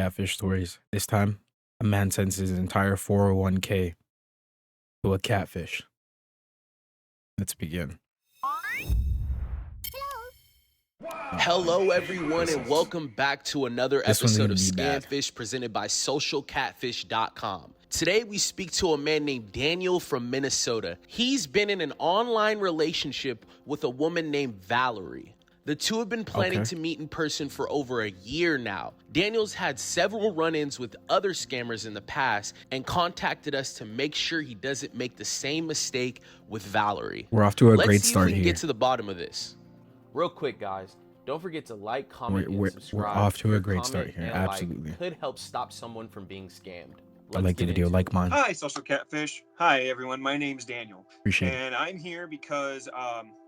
catfish stories. This time, a man sends his entire 401k to a catfish. Let's begin. Hello, everyone, and welcome back to another episode of bad. Scamfish presented by socialcatfish.com. Today, we speak to a man named Daniel from Minnesota. He's been in an online relationship with a woman named Valerie. The two have been planning to meet in person for over a year now. Daniel's had several run-ins with other scammers in the past and contacted us to make sure he doesn't make the same mistake with Valerie. We're off to a Let's great see if start we can here. get to the bottom of this. Real quick, guys. Don't forget to like, comment, and subscribe. We're off to Your a great start comment here. and Absolutely. could help stop someone from being scammed. I like the video, like mine. Hi, Social Catfish. Hi, everyone. My name's Daniel. Appreciate it. And I'm here because,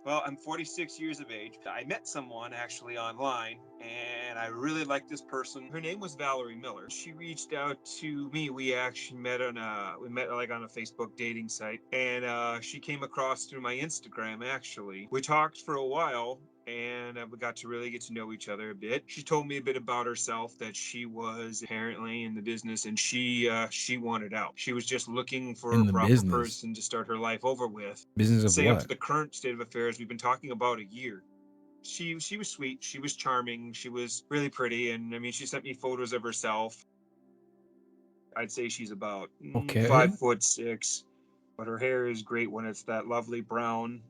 well, I'm 46 years of age. I met someone actually online, and I really liked this person. Her name was Valerie Miller. She reached out to me. We actually met on a Facebook dating site, and she came across through my Instagram. Actually, we talked for a while. And we got to really get to know each other a bit. She told me a bit about herself, that she was apparently in the business and she wanted out. She was just looking for a proper person to start her life over with. Business of Say what? up to the current state of affairs, we've been talking about a year. She was sweet, she was charming, she was really pretty, and I mean, she sent me photos of herself. I'd say she's about 5'6", but her hair is great when it's that lovely brown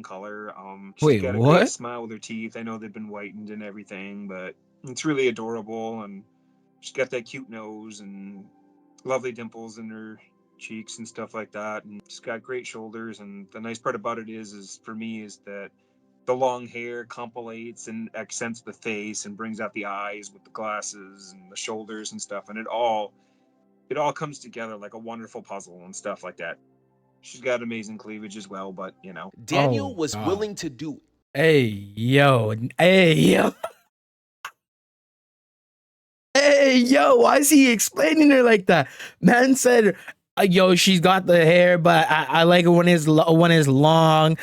color. She's got a great smile with her teeth. I know they've been whitened and everything, but it's really adorable. And she's got that cute nose and lovely dimples in her cheeks and stuff like that. And she's got great shoulders. And the nice part about it is for me is that the long hair compilates and accents the face and brings out the eyes with the glasses and the shoulders and stuff. And it all comes together like a wonderful puzzle and stuff like that. She's got amazing cleavage as well, but you know. Daniel was willing to do. Hey, yo. Hey, yo. Why is he explaining her like that? Man said, yo, she's got the hair, but I like it when it's long.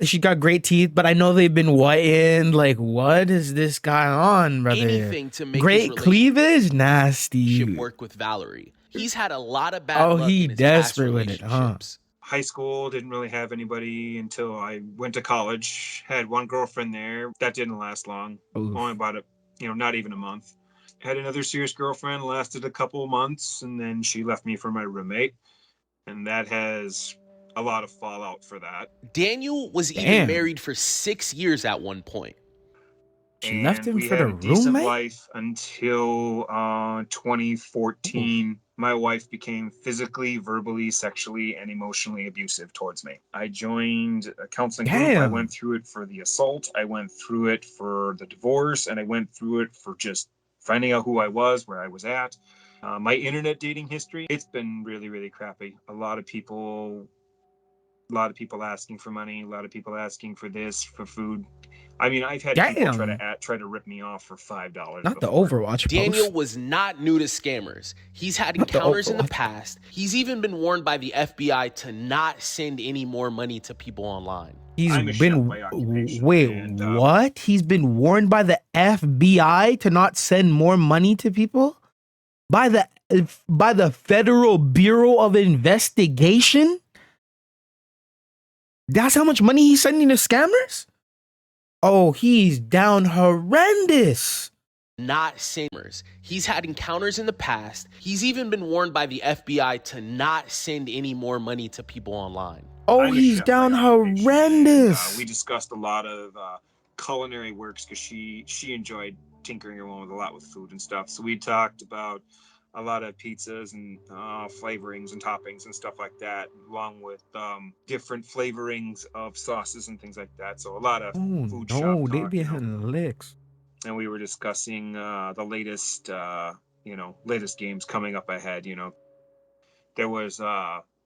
She got great teeth, but I know they've been whitened. Like, what is this guy on, brother? Anything to make great cleavage? Nasty. Should work with Valerie. He's had a lot of bad luck he in his desperate past with it, huh? High school, didn't really have anybody until I went to college. Had one girlfriend there. That didn't last long. Oof. Only about not even a month. Had another serious girlfriend, lasted a couple of months, and then she left me for my roommate. And that has a lot of fallout for that. Daniel was even married for 6 years at one point. She left him for the roommate? Decent life until 2014. My wife became physically, verbally, sexually, and emotionally abusive towards me. I joined a counseling group. I went through it for the assault. I went through it for the divorce, and I went through it for just finding out who I was, where I was at. My internet dating history, it's been really, really crappy. A lot of people asking for money, a lot of people asking for this, for food. I mean, I've had people try to rip me off for $5. Not the Overwatch Daniel post. was not new to scammers. He's had encounters in the past. He's even been warned by the FBI to not send any more money to people online. He's been what? He's been warned by the FBI to not send more money to people? By the Federal Bureau of Investigation? That's how much money he's sending to scammers? Oh, he's down horrendous. Not scammers. He's had encounters in the past. He's even been warned by the FBI to not send any more money to people online. Oh, he's down horrendous. We discussed a lot of culinary works because she enjoyed tinkering around with a lot with food and stuff. So we talked about a lot of pizzas and flavorings and toppings and stuff like that, along with different flavorings of sauces and things like that. So a lot of food shop talk, they be having licks. And we were discussing the latest games coming up ahead. You know, there was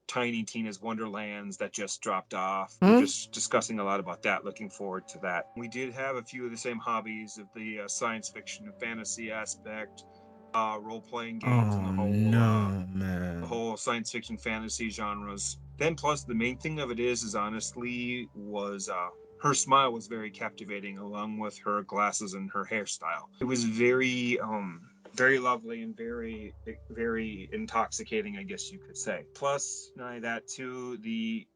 Tiny Tina's Wonderlands that just dropped off. We're just discussing a lot about that, looking forward to that. We did have a few of the same hobbies of the science fiction and fantasy aspect, role-playing games, and the whole science fiction fantasy genres. Then plus the main thing of it is honestly was her smile was very captivating, along with her glasses and her hairstyle. It was very Very lovely and very, very intoxicating, I guess you could say. Plus, not only that too, the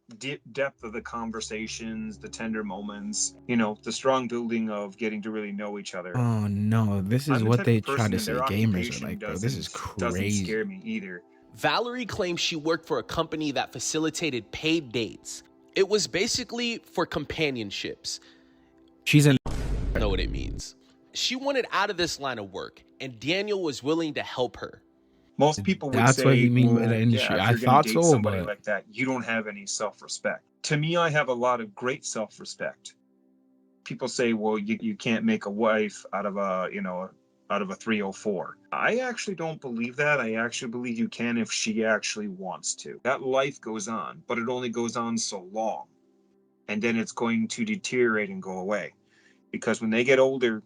depth of the conversations, the tender moments, you know, the strong building of getting to really know each other. Oh no, this is I'm the what type they of try person, to and say their gamers are occupation like, bro. This is doesn't crazy. scare me either. Valerie claims she worked for a company that facilitated paid dates. It was basically for companionships. She's an Know what it means. She wanted out of this line of work, and Daniel was willing to help her. Most people would That's what say, he mean by well, the industry. yeah, if I you're going to thought date so, somebody but like that, you don't have any self-respect. To me, I have a lot of great self-respect. People say, well, you can't make a wife out of a, you know, out of a 304. I actually don't believe that. I actually believe you can if she actually wants to. That life goes on, but it only goes on so long. And then it's going to deteriorate and go away. Because when they get older,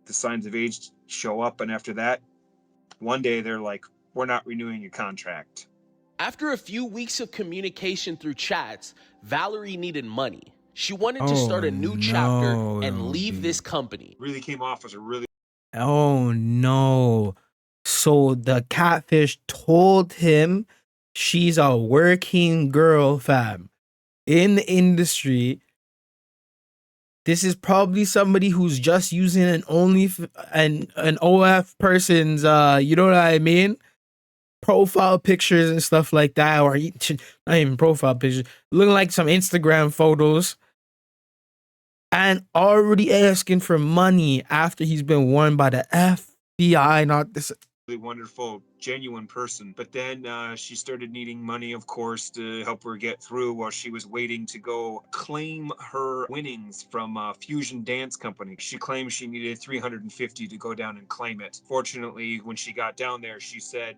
the signs of age show up, and after that, one day they're like, we're not renewing your contract. After a few weeks of communication through chats, Valerie needed money. She wanted to start a new chapter and leave this company. Really came off as a really... Oh no. So the catfish told him she's a working girl, fam, in the industry. This is probably somebody who's just using an an OF person's you know what I mean? Profile pictures and stuff like that, or not even profile pictures, looking like some Instagram photos, and already asking for money after he's been warned by the FBI. Not this. Wonderful, genuine person. But then she started needing money, of course, to help her get through while she was waiting to go claim her winnings from Fusion Dance Company. She claimed she needed $350 to go down and claim it. Fortunately, when she got down there, she said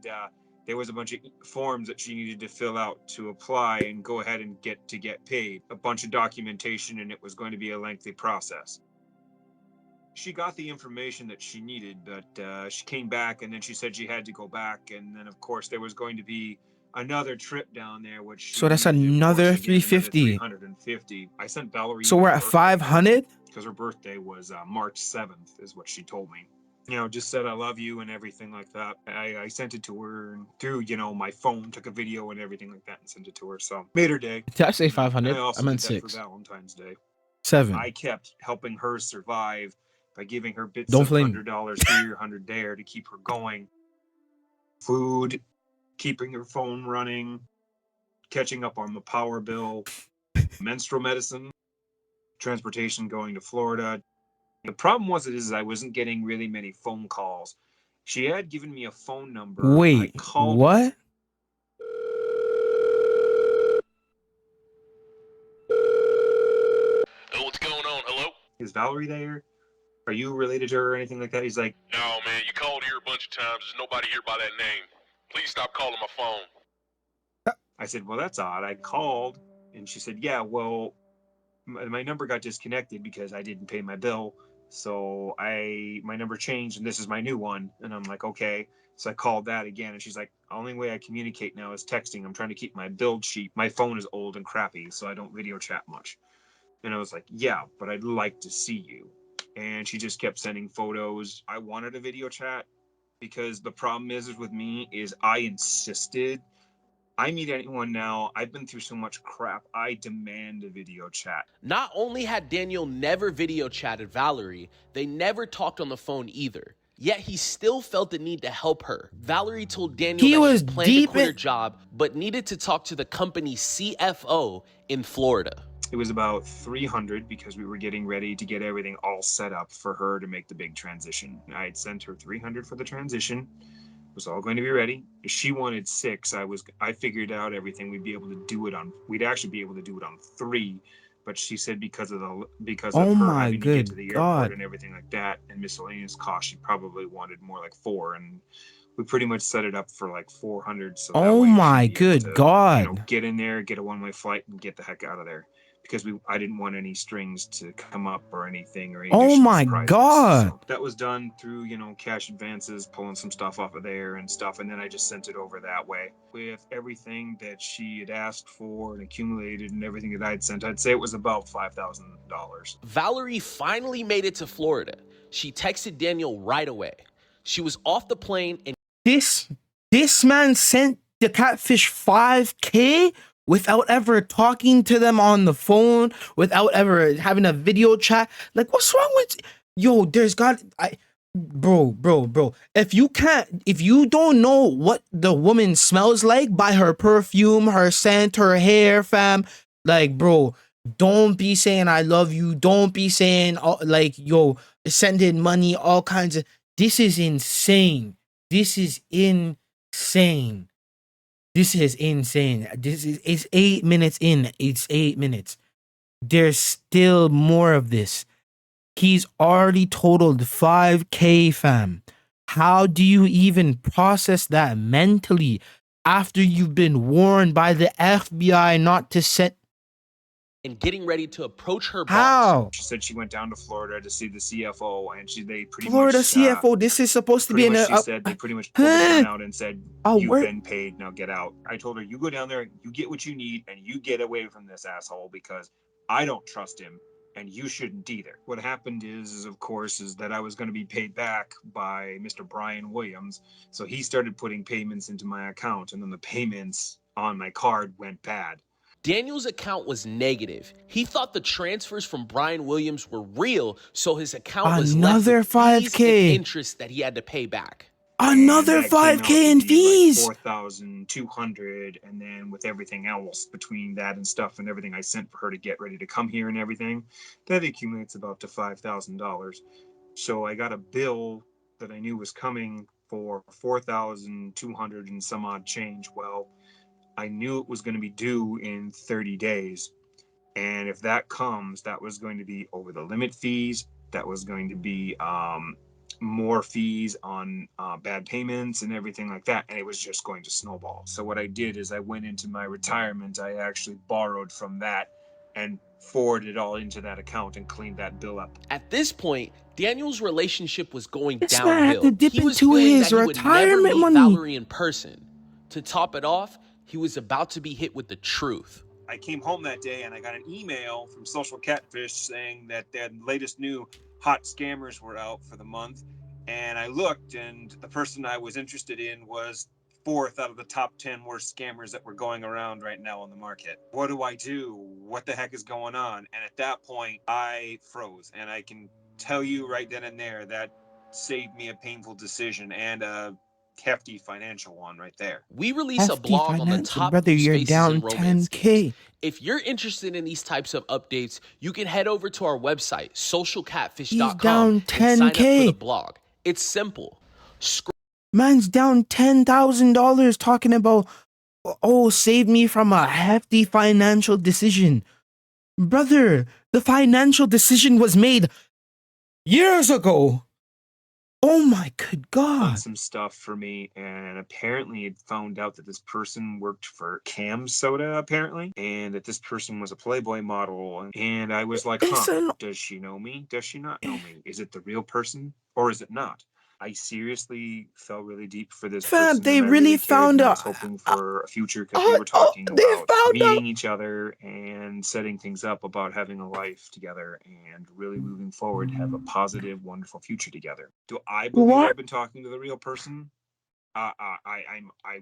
there was a bunch of forms that she needed to fill out to apply and go ahead and get paid. A bunch of documentation, and it was going to be a lengthy process. She got the information that she needed, but she came back, and then she said she had to go back, and then of course there was going to be another trip down there, which So that's another 350. 350. I sent Valerie. So we're at 500 because her birthday was March 7th, is what she told me. You know, just said I love you and everything like that. I sent it to her through, you know, my phone, took a video and everything like that and sent it to her. So made her day. Did I say 500? I I meant did that 6. for Valentine's Day. 7. I kept helping her survive by giving her bits Don't of flame. $100 here, 100 there to keep her going. Food, keeping her phone running, catching up on the power bill, menstrual medicine, transportation going to Florida. The problem is I wasn't getting really many phone calls. She had given me a phone number. Wait, I called what? it. Oh, what's going on? Hello? Is Valerie there? Are you related to her or anything like that? He's like, No, man, you called here a bunch of times. There's nobody here by that name. Please stop calling my phone. I said, well, that's odd. I called, and she said, yeah, well, my number got disconnected because I didn't pay my bill. So my number changed, and this is my new one. And I'm like, okay. So I called that again, and she's like, the only way I communicate now is texting. I'm trying to keep my build cheap. My phone is old and crappy, so I don't video chat much. And I was like, yeah, but I'd like to see you. And she just kept sending photos. I wanted a video chat because the problem is with me is I insisted. I meet anyone now, I've been through so much crap, I demand a video chat. Not only had Daniel never video chatted Valerie, they never talked on the phone either. Yet he still felt the need to help her. Valerie told Daniel He was she planned to deep quit her in- job, but needed to talk to the company's CFO in Florida. It was about 300 because we were getting ready to get everything all set up for her to make the big transition. I had sent her 300 for the transition. It was all going to be ready. She wanted 6. I figured out everything. We'd actually be able to do it on 3, but she said because of her having to get to the airport and everything like that and miscellaneous costs, she probably wanted more like 4, and we pretty much set it up for like 400. So oh my good God. You know, get in there, get a one-way flight, and get the heck out of there. Because I didn't want any strings to come up or anything, or any oh my surprises. God. So that was done through, you know, cash advances, pulling some stuff off of there and stuff, and then I just sent it over that way with everything that she had asked for and accumulated and everything that I'd sent. I'd say it was about $5,000. Valerie finally made it to Florida. She texted Daniel right away. She was off the plane and This man sent the catfish 5K without ever talking to them on the phone, without ever having a video chat. Like, what's wrong with yo? Bro. If you don't know what the woman smells like by her perfume, her scent, her hair, fam, like, bro, don't be saying I love you. Don't be saying like, yo, sending money, all kinds of. This is insane. This is insane. This is insane. It's 8 minutes in. It's 8 minutes. There's still more of this. He's already totaled 5K, fam. How do you even process that mentally after you've been warned by the FBI not to send? and getting ready to approach her boss. How? She said she went down to Florida to see the CFO, and they pretty Florida much CFO. This is supposed to be in she said they pretty much pulled the gun out and said, "You've been paid. Now get out." I told her, "You go down there, you get what you need, and you get away from this asshole because I don't trust him, and you shouldn't either." What happened is of course, that I was going to be paid back by Mr. Brian Williams, so he started putting payments into my account, and then the payments on my card went bad. Daniel's account was negative. He thought the transfers from Brian Williams were real, so his account was another left with fees 5K and interest that he had to pay back. Another 5K in fees. Like 4,200, and then with everything else between that and stuff and everything I sent for her to get ready to come here and everything, that accumulates about to $5,000. So I got a bill that I knew was coming for 4,200 and some odd change. Well, I knew it was going to be due in 30 days. And if that comes, that was going to be over the limit fees. That was going to be more fees on bad payments and everything like that. And it was just going to snowball. So what I did is I went into my retirement. I actually borrowed from that and forwarded it all into that account and cleaned that bill up. At this point, Daniel's relationship was going This man had downhill. to dip He was into feeling his that he would never retirement meet money. Valerie in person. To top it off, he was about to be hit with the truth. I came home that day and I got an email from Social Catfish saying that their latest new hot scammers were out for the month. And I looked, and the person I was interested in was 4th out of the top 10 worst scammers that were going around right now on the market. What do I do? What the heck is going on? And at that point, I froze. And I can tell you right then and there that saved me a painful decision and a hefty financial one right there. We release a blog on the top brother, you're spaces down in romance 10K. games. If you're interested in these types of updates, you can head over to our website, socialcatfish.com, He's down and sign up for 10K. the blog. It's simple. Man's down $10,000 talking about, oh, save me from a hefty financial decision. Brother, the financial decision was made years ago. Oh my good God. Some stuff for me, and apparently it found out that this person worked for Cam Soda, apparently, and that this person was a Playboy model. And I was like, does she know me? Does she not know me? Is it the real person or is it not? I seriously fell really deep for this person. They and I really found I out. was hoping for a future because we were talking about meeting each other and setting things up about having a life together and really moving forward, have a positive, wonderful future together. Do I believe I've been talking to the real person? I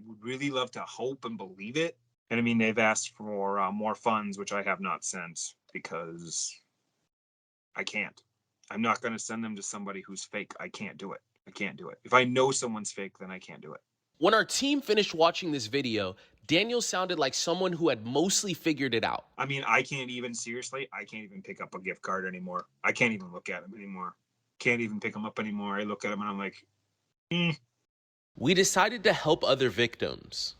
would really love to hope and believe it. And I mean, they've asked for more funds, which I have not sent because I can't. I'm not going to send them to somebody who's fake. I can't do it. I can't do it. If I know someone's fake, then I can't do it. When our team finished watching this video, Daniel sounded like someone who had mostly figured it out. I mean, I can't even pick up a gift card anymore. I can't even look at them anymore. Can't even pick them up anymore. I look at them and I'm like, We decided to help other victims,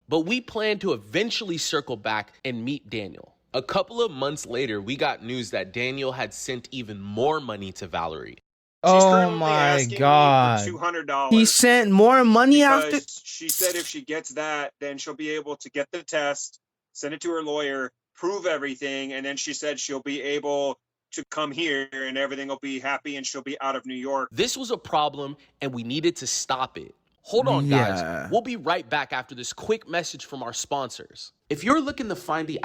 but we plan to eventually circle back and meet Daniel. A couple of months later, we got news that Daniel had sent even more money to Valerie. Oh my God. $200. He sent more money after. She said if she gets that, then she'll be able to get the test, send it to her lawyer, prove everything, and then she said she'll be able to come here and everything will be happy and she'll be out of New York. This was a problem and we needed to stop it. Hold on, guys. We'll be right back after this quick message from our sponsors. If you're looking to find the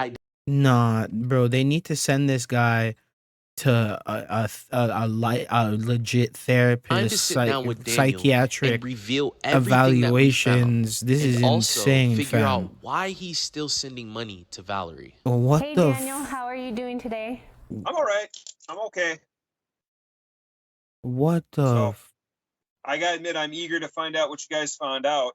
Nah, bro, they need to send this guy to a legit Time therapist, to sit down with Daniel psychiatric and reveal everything that we found, evaluations. This and is also insane, figure out fam. why he's still sending money to Valerie. What Hey the? Daniel, how are you doing today? I'm all right. I'm okay. What the? So, I gotta admit, I'm eager to find out what you guys found out.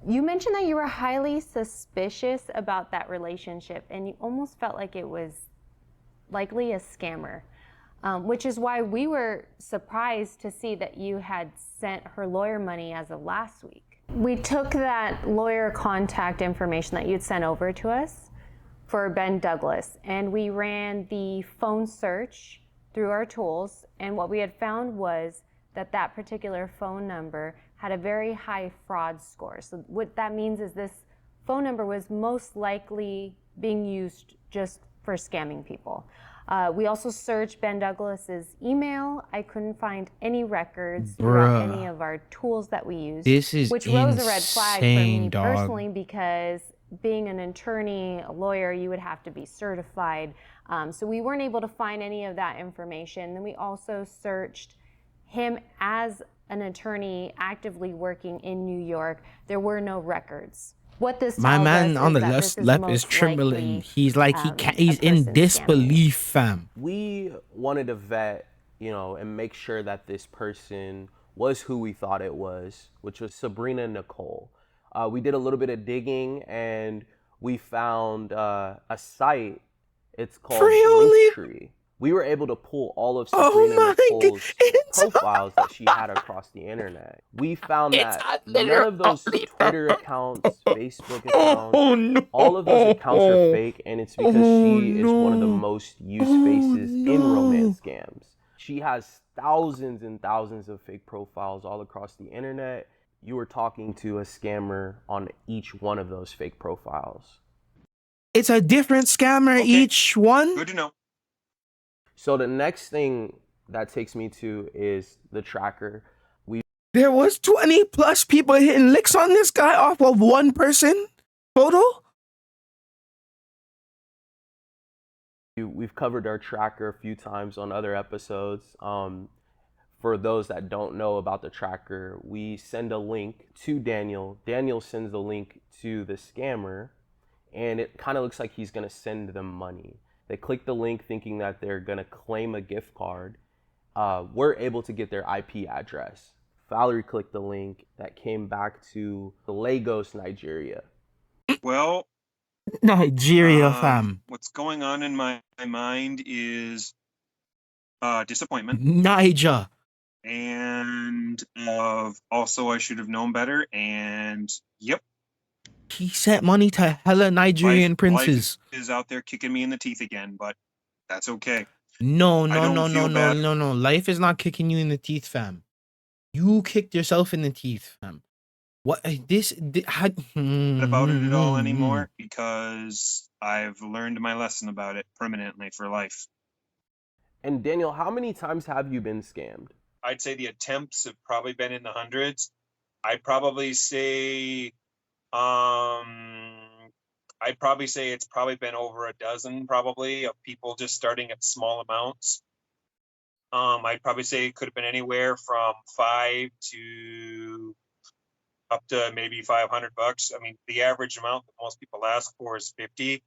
You mentioned that you were highly suspicious about that relationship and you almost felt like it was likely a scammer, which is why we were surprised to see that you had sent her lawyer money as of last week. We took that lawyer contact information that you'd sent over to us for Ben Douglas, and we ran the phone search through our tools, and what we had found was that that particular phone number had a very high fraud score. So what that means is this phone number was most likely being used just for scamming people. We also searched Ben Douglas's email. I couldn't find any records throughout any of our tools that we used, This is which rose a red flag for me insane, dog. personally, because being an attorney, a lawyer, you would have to be certified. So we weren't able to find any of that information. Then we also searched him as an attorney actively working in New York. There were no records. What this My tells man us on the is that left this left is most trembling. likely, He's like he a can't. He's in person disbelief, fam. We wanted to vet, and make sure that this person was who we thought it was, which was Sabrina Nicole. We did a little bit of digging and we found a site. It's called Really? Linktree. We were able to pull all of Oh Sabrina my Nicole's God. profiles that she had across the internet. We found that none of those Twitter accounts, Facebook accounts, Oh no! all of those accounts are fake, and it's because she is one of the most used faces in romance scams. She has thousands and thousands of fake profiles all across the internet. You were talking to a scammer on each one of those fake profiles. It's a different scammer Okay. each one. Good to know. So the next thing that takes me to is the tracker. There was 20 plus people hitting licks on this guy off of one person total. We've covered our tracker a few times on other episodes. For those that don't know about the tracker, we send a link to Daniel. Daniel sends the link to the scammer, and it kind of looks like he's going to send them money. They click the link thinking that they're going to claim a gift card. We're able to get their IP address. Valerie clicked the link that came back to Lagos, Nigeria. Well, Nigeria, fam. what's going on in my mind is disappointment, Niger. and also I should have known better. And yep, He sent money to hella Nigerian princes. life is out there kicking me in the teeth again, but that's okay. No. don't feel bad. Life is not kicking you in the teeth, fam. You kicked yourself in the teeth, fam. What this? About it at all anymore, because I've learned my lesson about it permanently for life. And Daniel, how many times have you been scammed? I'd say the attempts have probably been in the hundreds. I'd probably say it's probably been over a dozen, probably, of people just starting at small amounts. I'd probably say it could have been anywhere from 5 to up to maybe $500. I mean, the average amount that most people ask for is 50.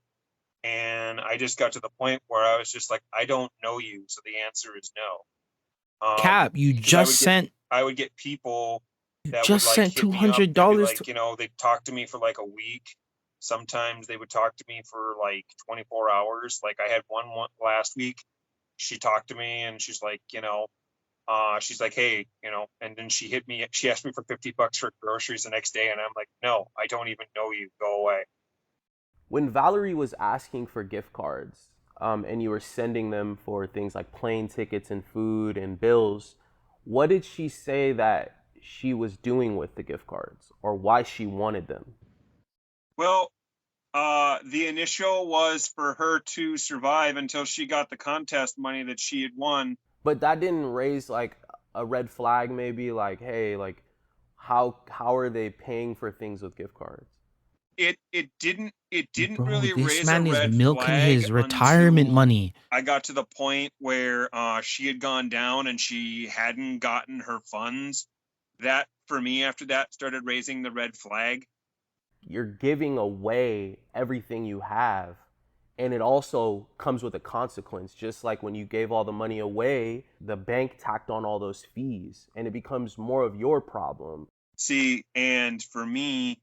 And I just got to the point where I was just like, I don't know you, so the answer is no. Cap, you 'cause just sent. I would get people that just would like sent hit me up. They'd be $200 like, they'd talk to me for like a week. Sometimes they would talk to me for like 24 hours. Like I had one last week. She talked to me and she's like, she's like, hey, and then she hit me. She asked me for $50 for groceries the next day, and I'm like, no, I don't even know you. Go away. When Valerie was asking for gift cards, and you were sending them for things like plane tickets and food and bills, what did she say that she was doing with the gift cards, or why she wanted them? Well, the initial was for her to survive until she got the contest money that she had won. But that didn't raise like a red flag, maybe like, hey, like how are they paying for things with gift cards? it didn't Bro, really this raise a man is red milking flag his retirement until money. I got to the point where she had gone down and she hadn't gotten her funds. That, for me, after that, started raising the red flag. You're giving away everything you have, and it also comes with a consequence. Just like when you gave all the money away, the bank tacked on all those fees, and it becomes more of your problem. See, and for me,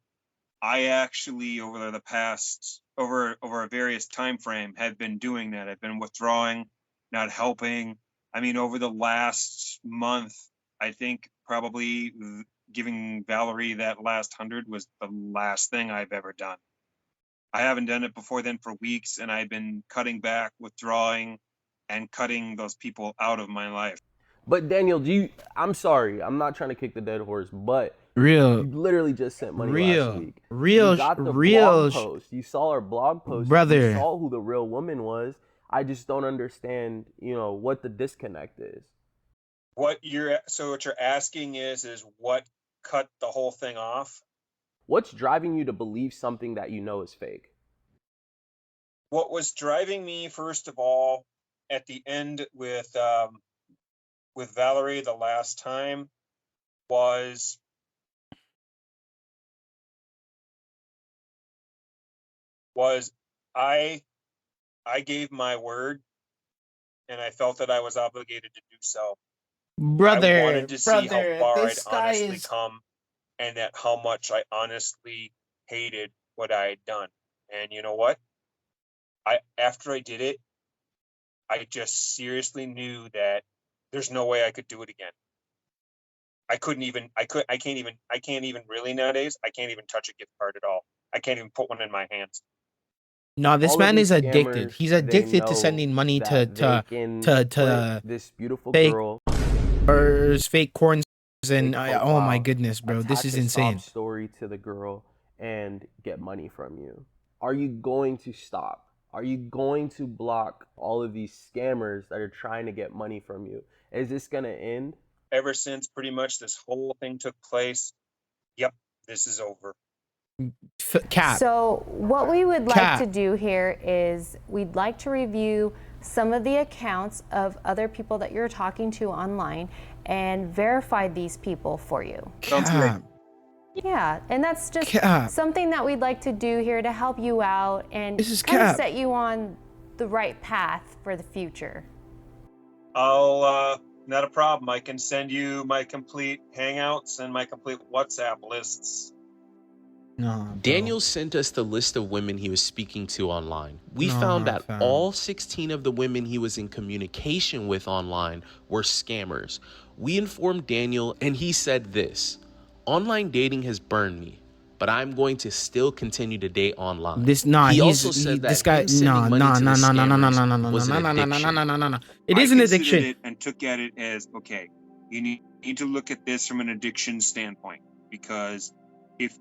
I actually over the past over a various time frame have been doing that. I've been withdrawing, not helping. I mean, over the last month, I think probably giving Valerie that last 100 was the last thing I've ever done. I haven't done it before then for weeks, and I've been cutting back, withdrawing, and cutting those people out of my life. But Daniel, I'm sorry, I'm not trying to kick the dead horse, but Real, you literally just sent money last week. real, You got the real, blog post. You saw our blog post. brother. You saw who the real woman was. I just don't understand, what the disconnect is. What you're asking is what cut the whole thing off? What's driving you to believe something that you know is fake? What was driving me, first of all, at the end with Valerie the last time was I gave my word, and I felt that I was obligated to do so. Brother, I wanted to see how far I'd this guy honestly is come, and that how much I honestly hated what I had done. And you know what? After I did it, I just seriously knew that there's no way I could do it again. I can't even really nowadays. I can't even touch a gift card at all. I can't even put one in my hands. No, this All of man these is addicted. scammers, He's they addicted to know sending money that to they can to put this beautiful fake girl or fake corns and fake oh my profile, goodness, bro, this attach is a sob insane. story to the girl, and get money from you. Are you going to stop? Are you going to block all of these scammers that are trying to get money from you? Is this going to end? Ever since pretty much this whole thing took place, yep, this is over. Cap. So what we would like Cap. to do here is we'd like to review some of the accounts of other people that you're talking to online and verify these people for you. Sounds great. Cap. Yeah, and that's just Cap. something that we'd like to do here to help you out and This is kind of cap. set you on the right path for the future. Not a problem. I can send you my complete Hangouts and my complete WhatsApp lists. No, bro. Daniel sent us the list of women he was speaking to online. We No, found that fam. all 16 of the women he was in communication with online were scammers. We informed Daniel, and he said this: online dating has burned me, but I'm going to still continue to date online. This He also said that this guy him sending money to the scammers was an addiction. It is an I considered addiction. it and took at it as, okay, you need to look at this from an addiction standpoint, because if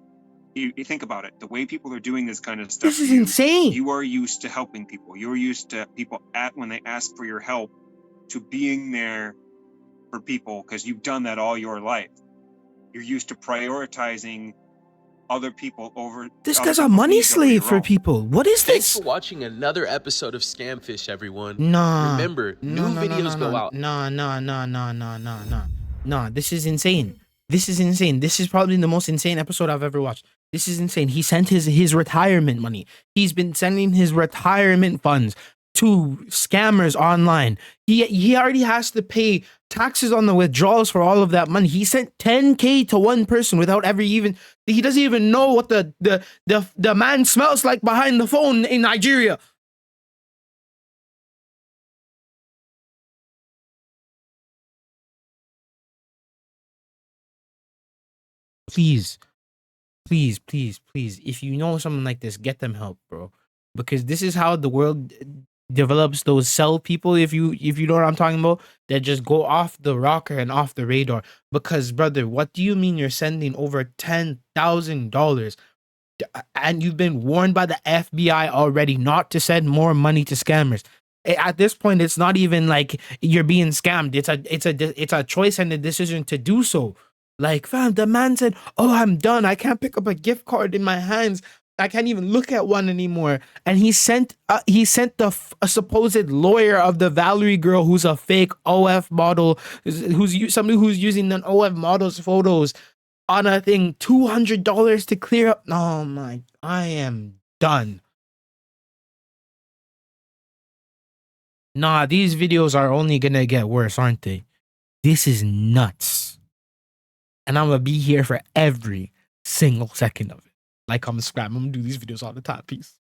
you think about it, the way people are doing this kind of stuff, This is to you, insane. you are used to helping people. You're used to people when they ask for your help, to being there for people, because you've done that all your life. You're used to prioritizing other people over. This other guy's a people's money needs over slave your for own. people. What is Thanks this? for watching another episode of Scamfish, everyone. Nah. Remember, new videos go out. Nah, this is insane. This is insane. This is probably the most insane episode I've ever watched. This is insane. He sent his retirement money. He's been sending his retirement funds to scammers online. He already has to pay taxes on the withdrawals for all of that money. He sent 10K to one person without ever even, he doesn't even know what the man smells like behind the phone in Nigeria. Please, if you know someone like this, get them help, bro, because this is how the world develops those cell people, if you know what I'm talking about, that just go off the rocker and off the radar. Because, brother, what do you mean you're sending over $10,000 and you've been warned by the FBI already not to send more money to scammers? At this point, it's not even like you're being scammed. It's a choice and a decision to do so. Like, fam, the man said, "Oh, I'm done. I can't pick up a gift card in my hands. I can't even look at one anymore. And he sent a supposed lawyer of the Valerie girl, who's a fake OF model, somebody who's using an OF model's photos on a thing, $200 to clear up. Oh my, I am done. Nah, these videos are only gonna get worse, aren't they? This is nuts. And I'm gonna be here for every single second of it. Like, comment, subscribe. I'm gonna do these videos all the time. Peace.